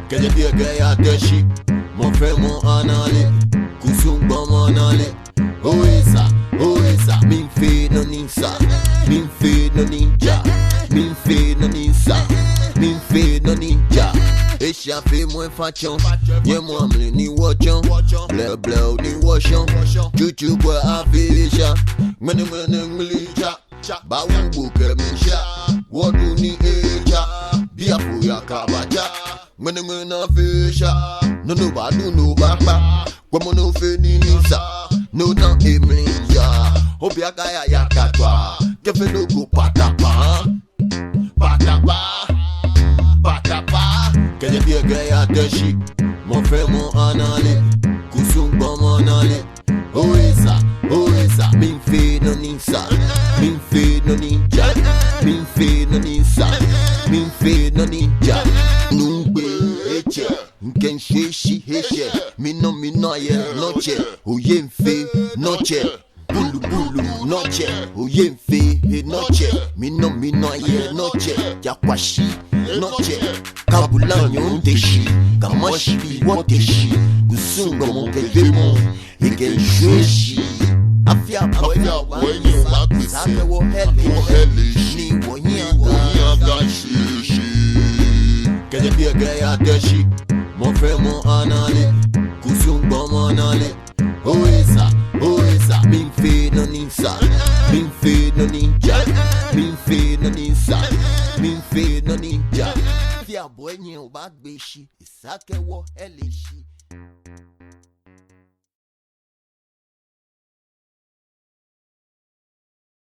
Que je dis que y'a te chic, mon frère mon en allé, Kusung bon mon allé. Oh et ça, min fait no ninja, min fait no ninja, min fait no ninja, min fait no ninja. Et ça fait moins façon, y'a moi m'le ni watchon, bleu bleu ni watchon, chuchu bois à ficha, mene m'lija, ba wumbu ke misha, wadu ni eja, bia fuya kabaja, mene ficha, no badu no baba, kwa no fe ni nisa. No dan emlinja, obia gaya yakatwa, kefe no go patapa, patapa, patapa. Que je dis que y'a te chic, mon frère mon en allé, Kusung bon mon allé. Oh et ça, min fait no ninja, min fait no ninja, min fait no ninja, min fait no ninja. Nungbe eche, nken sheshi heche, mino ye noche, oye mfe noche. Bulu bulu noche, oye mfe noche, mino ye noche, yakwashi noche. Kabulanyo ndeshi, kamashi bi woteshi, kusungo monke demo, eke sheshi. Afia boy ni wakisi, sabe wo heli, ni wo nyanga shishi. Que je dis que y'a te chic, mon frère mon en allé, Kusung bon mon allé. Oh et ça, min fait no ninja, min fait no ninja, min fait no ninja, min fait no ninja. Fia boy ni o bagbeshi, isake wo helishi.